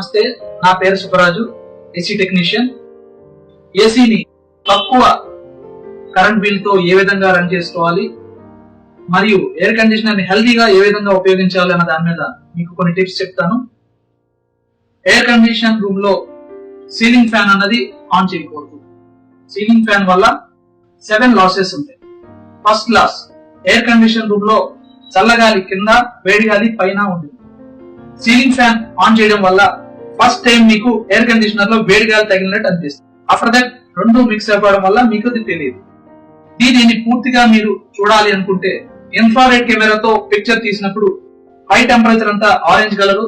నమస్తే, నా పేరు సుబ్బరాజు, ఏసీ టెక్నీషియన్. ఏసీని తక్కువ కరెంట్ బిల్ తో ఏ విధంగా రన్ చేసుకోవాలి మరియు ఎయిర్ కండిషనర్ ని హెల్దీగా ఏ విధంగా ఉపయోగించాలి అన్న దాని మీద మీకు కొన్ని టిప్స్ చెప్తాను. ఎయిర్ కండిషన్ రూమ్ లో సీలింగ్ ఫ్యాన్ అన్నది ఆన్ చేయకూడదు. సీలింగ్ ఫ్యాన్ వల్ల 7 లాసెస్ ఉంటాయి. First loss, air condition room లో చల్లగాలి కింద, వేడి గాలి పైన ఉంటుంది. సీలింగ్ ఫ్యాన్ ఆన్ చేయడం వల్ల ఫస్ట్ టైం మీకు ఎయిర్ కండిషనర్ లో వేడి గాలి తగిలినట్టు అనిపిస్తుంది. ఆఫ్టర్ దట్ రెండు మిక్స్ అయిపోవడం వల్ల మీకు అది తెలియదు. దీనిని పూర్తిగా మీరు చూడాలి అనుకుంటే ఇన్ఫ్రారెడ్ కెమెరాతో పిక్చర్ తీసినప్పుడు హై టెంపరేచర్ అంతా ఆరెంజ్ కలర్,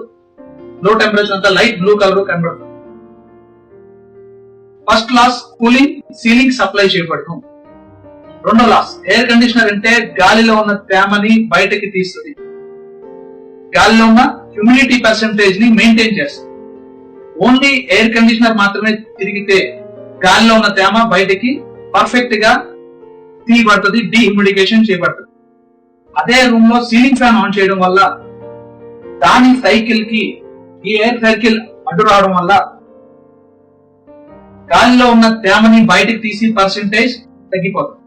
లో టెంపరేచర్ అంతా లైట్ బ్లూ కలర్ కనబడుతుంది. First loss, cooling ceiling supply చేయబడటం. రెండో లాస్, ఎయిర్ కండిషనర్ అంటే గాలిలో ఉన్న తేమని బయటకి తీస్తుంది, గాలిలో ఉన్న హ్యూమిడిటీ పర్సెంటేజ్ ని మెయింటైన్ చేస్తుంది. ఓన్లీ ఎయిర్ కండిషనర్ మాత్రమే తిరిగితే గాలిలో ఉన్న తేమ బయటకి పర్ఫెక్ట్ గా తీయబడుతుంది, డీహ్యూమిడిఫికేషన్ చేయబడుతుంది. అదే రూమ్ లో సీలింగ్ ఫ్యాన్ ఆన్ చేయడం వల్ల దాని సైకిల్ కి ఈ ఎయిర్ సైకిల్ అడ్డు రావడం వల్ల గాలిలో ఉన్న తేమని బయటకు తీసి పర్సెంటేజ్ తగ్గిపోతుంది.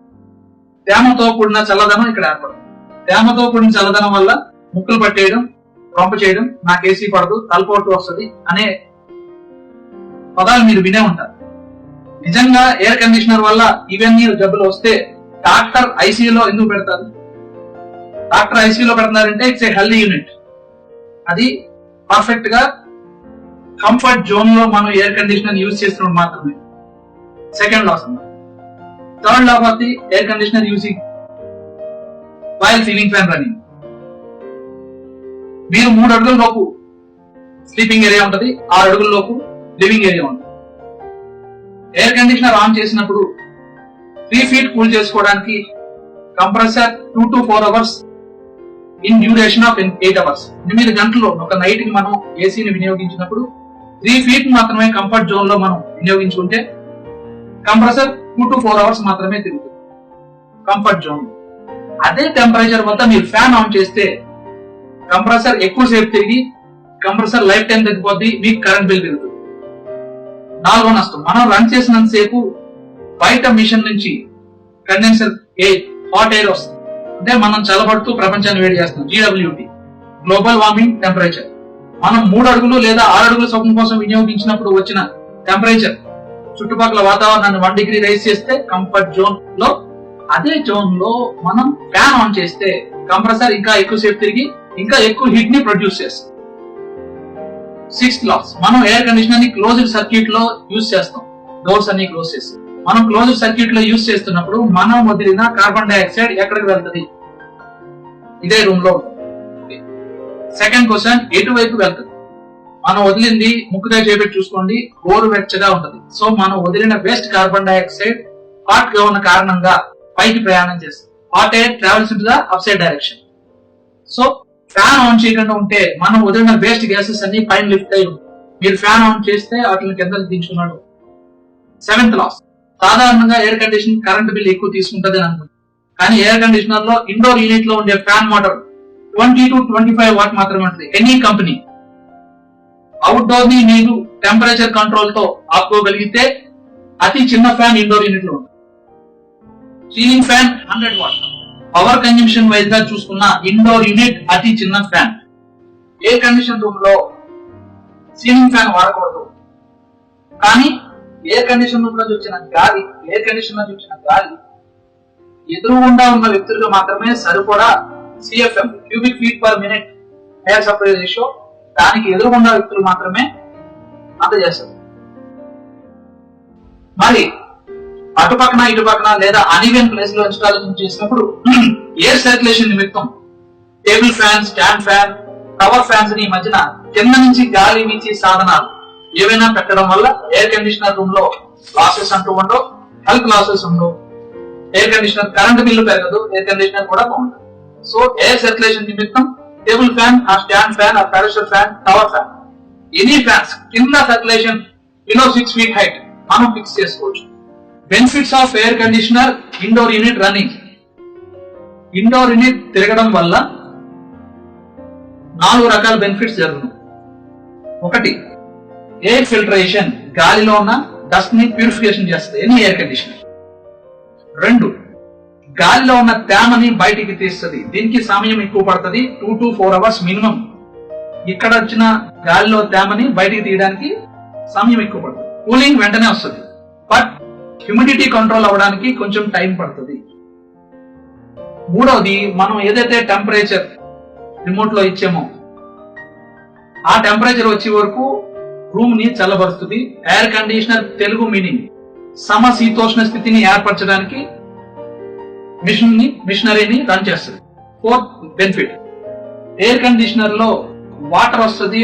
తేమతో కూడిన చల్లదనం ఇక్కడ ఏర్పడుతుంది. తేమతో కూడిన చల్లదనం వల్ల ముక్కులు పట్టేయడం, పంప చేయడం, నాకు ఏసీ పడదు, తలపోటు వస్తుంది అనే పదాలు మీరు వినే ఉంటారు. నిజంగా ఎయిర్ కండిషనర్ వల్ల ఇవన్నీ జబ్బులు వస్తే డాక్టర్ ఐసీయూలో ఎందుకు పెడతారు? డాక్టర్ ఐసీయూలో పెడతారంటే ఇట్స్ ఏ హెల్దీ యూనిట్. అది పర్ఫెక్ట్ గా కంఫర్ట్ జోన్ లో మనం ఎయిర్ కండిషనర్ యూజ్ చేస్తున్నప్పుడు మాత్రమే. సెకండ్ లాస్ అన్నమాట. Third loss of the air conditioner using while ceiling fan running. మీరు 3 అడుగుల లోపు స్లీపింగ్ ఏరియా ఉంటుంది, 6 అడుగుల లోపు లివింగ్ ఏరియా ఉంటుంది. ఎయిర్ కండిషనర్ ఆన్ చేసినప్పుడు 3 feet కూల్ చేసుకోవడానికి compressor 2 to 4 hours in duration of 8 hours. 8 గంటల్లో ఒక నైట్ కి మనం ఏసీని వినియోగించినప్పుడు 3 feet మాత్రమే కంఫర్ట్ జోన్ లో మనం వినియోగించుకుంటే కంప్రెసర్ 2 to 4 hours మాత్రమే తిరుగుతుంది కంఫర్ట్ జోన్. అదే టెంపరేచర్ వద్ద మీరు ఫ్యాన్ ఆన్ చేస్తే కంప్రెసర్ ఎక్కువసేపు తిరిగి కంప్రెసర్ లైఫ్ టైం తగ్గిపోద్ది, మీకు కరెంట్ బిల్ పెరుగుతుంది. 4వ నష్టం, మనం రన్ చేసినంత సేపు బయట మిషన్ నుంచి కండెన్సర్ ఎయిర్, హాట్ ఎయిర్ వస్తుంది. అంటే మనం చల్లబడుతూ ప్రపంచాన్ని వేడి చేస్తున్నాం, GWT, గ్లోబల్ వార్మింగ్ టెంపరేచర్. మనం 3 అడుగులు లేదా 6 అడుగుల స్వప్నం కోసం వినియోగించినప్పుడు వచ్చిన టెంపరేచర్ చుట్టుపక్కల వాతావరణాన్ని 1 degree రైజ్ చేస్తే కంఫర్ట్ జోన్ లో, అదే జోన్ లో మనం ఫ్యాన్ ఆన్ చేస్తే కంప్రెసర్ ఇంకా ఎక్కువసేపు తిరిగి ఇంకా ఎక్కువ హీట్ ని ప్రొడ్యూస్ చేస్తుంది. 6th లాస్, మనం ఎయిర్ కండిషనర్ ని క్లోజ్డ్ సర్క్యూట్ లో యూజ్ చేస్తాం, డోర్స్ అన్ని క్లోజ్ చేస్తాం. మనం క్లోజ్డ్ సర్క్యూట్ లో యూజ్ చేస్తున్నప్పుడు మనం వదిలిన కార్బన్ డైఆక్సైడ్ ఎక్కడికి వెళ్తుంది? ఇదే రూమ్ లో ఉంటుంది. సెకండ్ క్వశ్చన్, ఎటువైపు వెళ్తుంది? మనం వదిలింది ముక్కుతో చేపెట్టి చూసుకోండి, గోరు వెచ్చగా ఉంటుంది. సో మనం వదిలిన వేస్ట్ కార్బన్ డైఆక్సైడ్ హాట్ గా ఉన్న కారణంగా పైకి ప్రయాణం చేస్తుంది. Hot air travels in the up side direction. So fan on చేయకుండా ఉంటే మనం వదిలిన వేస్ట్ గ్యాసెస్ అన్ని పైన లిఫ్ట్ అయి ఉంటాయి. మీరు ఫ్యాన్ ఆన్ చేస్తే వాటిని కిందకి దించుకున్నాడు. 7th లాస్, సాధారణంగా ఎయిర్ కండిషన్ కరెంట్ బిల్ ఎక్కువ తీసుకుంటుంది అని అనుకుంటుంది. కానీ ఎయిర్ కండిషనర్ లో ఇండోర్ యూనిట్ లో ఉండే ఫ్యాన్ మోటార్ 20 to 25 watt మాత్రమే ఉంటుంది. Any company. అవుట్డోర్ ని మీరు టెంపరేచర్ కంట్రోల్ తో ఆపుకోగలిగితే అతి చిన్న ఫ్యాన్ ఇండోర్ యూనిట్ లో ఉంటుంది. Ceiling fan 100 watt. Power consumption wise గా చూసుకున్న ఇండోర్ యూనిట్ అతి చిన్న ఫ్యాన్. ఎయిర్ కండిషన్ రూమ్ లో సీలింగ్ ఫ్యాన్ వాడకూడదు. కానీ ఎయిర్ కండిషన్ రూమ్ లో వచ్చిన గాలి, ఎయిర్ కండిషన్ లో వచ్చిన గాలి ఎదురుగుండా ఉన్న వ్యక్తులకు మాత్రమే సరిపడా CFM, cubic feet per minute air supply ratio, దానికి ఎదురుగుండా వ్యక్తులు మాత్రమే అందజేస్తారు. మరి అటుపక్కన ఇటుపక్కన లేదా అన్ఈవెన్ ప్లేస్ లో ఇన్స్టాలేషన్ చేసినప్పుడు ఎయిర్ సర్క్యులేషన్ నిమిత్తం table fan, stand fan, tower fans ని మధ్యన కింద నుంచి గాలి వీచే సాధనాలు ఏవైనా పెట్టడం వల్ల ఎయిర్ కండిషనర్ రూమ్ లో లాసెస్ అంటూ ఉండవు, హెల్త్ లాసెస్ ఉండవు. ఎయిర్ కండిషనర్ కరెంట్ బిల్లు పెరగదు, ఎయిర్ కండిషనర్ కూడా బాగుంటుంది. సో ఎయిర్ సర్క్యులేషన్ నిమిత్తం టేబుల్ ఫ్యాన్, ఆ స్టాండ్ ఫ్యాన్, ఆ parachute fan, tower fan, any fans కింద సర్క్యులేషన్ బిలో 6 feet హైట్ మనం ఫిక్స్ చేసుకోవచ్చు. Benefits of air conditioner indoor unit running. Indoor unit తిరగడం వల్ల 4 రకాల బెనిఫిట్స్ జరుగుతాయి. 1, ఎయిర్ ఫిల్టరేషన్, గాలిలో ఉన్న డస్ట్ ని ప్యూరిఫికేషన్ చేస్తుంది ఎనీ ఎయిర్ కండిషనర్. 2, గాలిలో ఉన్న తేమని బయటికి తీస్తుంది. దీనికి సమయం ఎక్కువ పడుతుంది, 2 to 4 hours మినిమం. ఇక్కడ వచ్చిన గాలిలో తేమని బయటికి తీయడానికి సమయం ఎక్కువ పడుతుంది. కూలింగ్ వెంటనే వస్తుంది, బట్ హ్యూమిడిటీ కంట్రోల్ అవ్వడానికి కొంచెం టైం పడుతుంది. 3వది, మనం ఏదైతే టెంపరేచర్ రిమోట్ లో ఇచ్చామో ఆ టెంపరేచర్ వచ్చే వరకు రూమ్ ని చల్లబరుస్తుంది. ఎయిర్ కండిషనర్ తెలుగు మీనింగ్ సమశీతోష్ణ స్థితిని ఏర్పరచడానికి మిషనరీని రన్ చేస్తుంది. 4th బెనిఫిట్, ఎయిర్ కండిషనర్ లో వాటర్ వస్తుంది,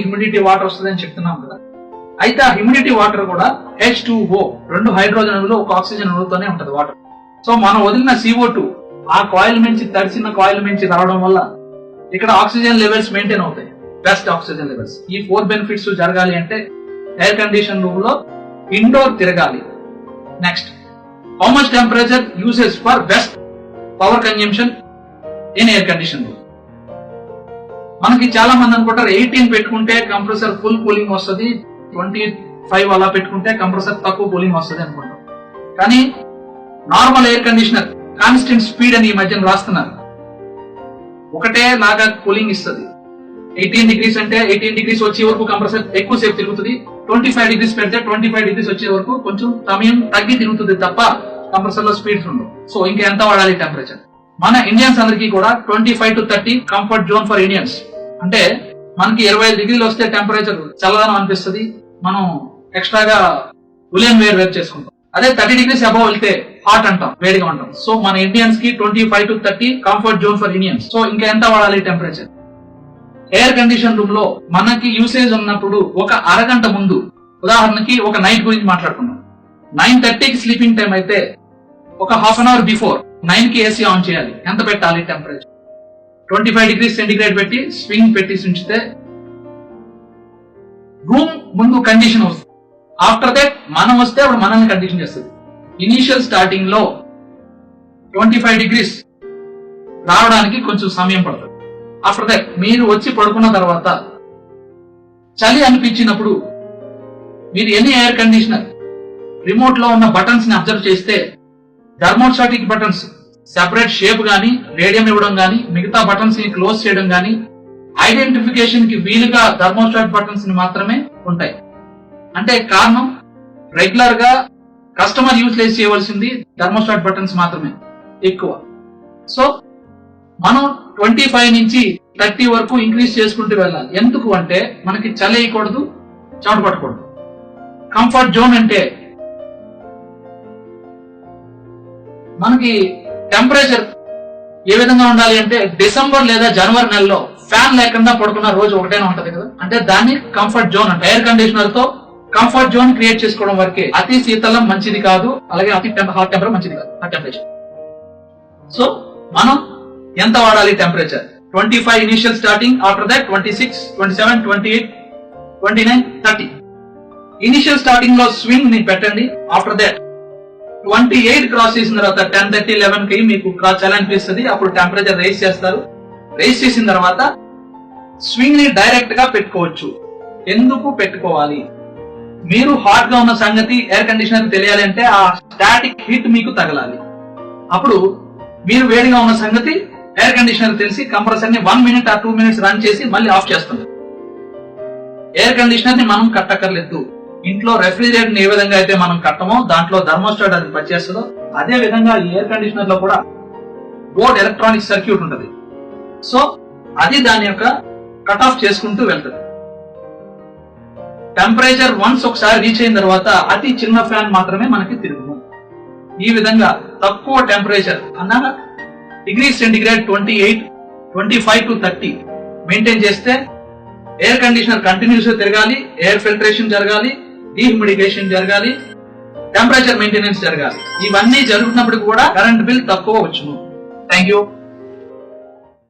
హ్యూమిడిటీ వాటర్ వస్తుంది అని చెప్తున్నాం కదా. అయితే ఆ హ్యూమిడిటీ వాటర్ కూడా H2O, 2 హైడ్రోజన్ అణువులు 1 ఆక్సిజన్ అణువుతోనే ఉంటది వాటర్. సో మనం వదిలిన CO2 ఆ కాయిల్ నుంచి, తడిసిన కాయిల్ నుంచి రావడం వల్ల ఇక్కడ ఆక్సిజన్ లెవెల్స్ మెయింటైన్ అవుతాయి, బెస్ట్ ఆక్సిజన్ లెవెల్స్. ఈ 4 బెనిఫిట్స్ జరగాలి అంటే ఎయిర్ కండిషన్ రూమ్ లో ఇండోర్ తిరగాలి. Next, how much temperature usage for best power consumption in air condition room. మనకి చాలా మంది అనుకుంటారు 18 పెట్టుకుంటే కంప్రెసర్ ఫుల్ కూలింగ్ వస్తుంది, 25 అలా పెట్టుకుంటే కంప్రెసర్ తక్కువ కూలింగ్ వస్తుంది అనుకుంటాం. కానీ normal air conditioner constant speed అని ఈ మధ్యన రాస్తున్నారు, ఒకటే లాగా కూలింగ్ ఇస్తుంది. 18 degrees అంటే 18 degrees వచ్చే వరకు కంప్రెసర్ ఎక్కువ సేపు తిరుగుతుంది. 25 degrees పెడితే 25 degrees వచ్చే వరకు కొంచెం సమయం తగ్గి తిరుగుతుంది తప్ప కంప్రెసర్ లో స్పీడ్స్ ఉండవు. సో ఇంకా ఎంత వాడాలి టెంపరేచర్? మన ఇండియన్స్ అందరికీ కూడా 25 to 30 comfort zone for Indians. అంటే మనకి 25 degrees వస్తే టెంపరేచర్ చల్లదనం అనిపిస్తుంది, మనం ఎక్స్ట్రాగా ఉలెన్ వేర్ చేసుకుంటాం. అదే 30 degrees అబౌవ్ వెళ్తే హాట్ అంటాం, వేడిగా ఉంటాం. సో మన ఇండియన్స్ కి 25 to 30 comfort zone for Indians. So ఇంకా ఎంత వాడాలి టెంపరేచర్? ఎయిర్ కండిషన్ రూమ్ లో మనకి యూసేజ్ ఉన్నప్పుడు ఒక అరగంట ముందు, ఉదాహరణకి ఒక నైట్ గురించి మాట్లాడుకున్నాం, 9:30కి స్లీపింగ్ టైం అయితే ఒక హాఫ్ అన్ అవర్ బిఫోర్ 9కి ఏసీ ఆన్ చేయాలి. ఎంత పెట్టాలి టెంపరేచర్? 25 degrees సెంటిగ్రేడ్ పెట్టి స్వింగ్ పెట్టి ఉంచితే రూమ్ ముందు కండిషన్ వస్తుంది. ఆఫ్టర్ దట్ మనం వస్తే అప్పుడు మనల్ని కండిషన్ చేస్తుంది. ఇనీషియల్ స్టార్టింగ్ లో 25 degrees రావడానికి కొంచెం సమయం పడుతుంది. ఆఫ్టర్ దట్ మీరు వచ్చి పడుకున్న తర్వాత చలి అనిపించినప్పుడు మీరు ఎన్ని ఎయిర్ కండిషనర్ రిమోట్ లో ఉన్న బటన్స్ ని అబ్జర్వ్ చేస్తే థర్మోస్టాటిక్ బటన్స్ సెపరేట్ షేప్ గానీ, రేడియం ఇవ్వడం గానీ, మిగతా బటన్స్ ని క్లోజ్ చేయడం గానీ, ఐడెంటిఫికేషన్ కి వీలుగా థర్మోస్టాట్ బటన్స్ ని మాత్రమే ఉంటాయి. అంటే కారణం, రెగ్యులర్ గా కస్టమర్ యూటిలైజ్ చేయవలసింది థర్మోస్టాట్ బటన్స్ మాత్రమే ఎక్కువ. సో మనం 25 నుంచి 30 వరకు ఇంక్రీజ్ చేసుకుంటూ వెళ్ళాలి. ఎందుకు అంటే మనకి చలి వేయకూడదు, చెమట పట్టకూడదు. కంఫర్ట్ జోన్ అంటే మనకి టెంపరేచర్ ఏ విధంగా ఉండాలి అంటే డిసెంబర్ లేదా జనవరి నెలలో ఫ్యాన్ లేకుండా పడుకున్న రోజు ఒకటేనా ఉంటది కదా, అంటే దాన్ని కంఫర్ట్ జోన్ అంటే. ఎయిర్ కండిషనర్ తో కంఫర్ట్ జోన్ క్రియేట్ చేసుకోవడం వరకే. అతి శీతలం మంచిది కాదు, అలాగే అతి హాట్ టెంపరేచర్ మంచిది కాదు ఆ టెంపరేచర్. సో మనం ఎంత వాడాలి temperature? 25 initial starting, after that 26, 27, 28, 29, 30. Initial starting లో స్వింగ్ ని పెట్టండి. ఆఫ్టర్ దట్ 28 క్రాస్ చేసిన తర్వాత 10:30, 11కి మీకు చాలా అనిపిస్తుంది, అప్పుడు టెంపరేచర్ రైజ్ చేస్తారు. రైజ్ చేసిన తర్వాత స్వింగ్ ని డైరెక్ట్ గా పెట్టుకోవచ్చు. ఎందుకు పెట్టుకోవాలి? మీరు హాట్ గా ఉన్న సంగతి ఎయిర్ కండిషనర్ తెలియాలి అంటే ఆ స్టాటిక్ హీట్ మీకు తగలాలి. అప్పుడు మీరు వేడిగా ఉన్న సంగతి ఎయిర్ కండిషనర్ తెలిసి కంప్రెసర్ ని 1 minute or 2 minutes రన్ చేసి మళ్ళీ ఆఫ్ చేస్తుంది. ఎయిర్ కండిషనర్ ని మనం కట్టక్కర్లేదు. ఇంట్లో రెఫ్రిజిరేటర్ ఏ విధంగా అయితే మనం కట్టమో దాంట్లో థర్మోస్టాట్ అది పనిచేస్తుందో అదే విధంగా ఈ ఎయిర్ కండిషనర్ లో కూడా బోర్డ్ ఎలక్ట్రానిక్ సర్క్యూట్ ఉంటుంది. సో అది దాని యొక్క కట్ ఆఫ్ చేసుకుంటూ వెళ్తుంది. టెంపరేచర్ వన్స్ ఒకసారి రీచ్ అయిన తర్వాత అతి చిన్న ఫ్యాన్ మాత్రమే మనకి తిరుగును. ఈ విధంగా తక్కువ టెంపరేచర్ అన్నా డిగ్రీ సెంటిగ్రేడ్ 28, 25 to 30 మెయింటైన్ చేస్తే ఎయిర్ కండిషనర్ కంటిన్యూస్ గా తిరగాలి, ఎయిర్ ఫిల్టరేషన్ జరగాలి, డీహ్యూమిడిఫికేషన్ జరగాలి, టెంపరేచర్ మెయింటెనెన్స్ జరగాలి. ఇవన్నీ జరుగుతున్నప్పుడు కూడా కరెంట్ బిల్ తక్కువ వచ్చును. Thank you.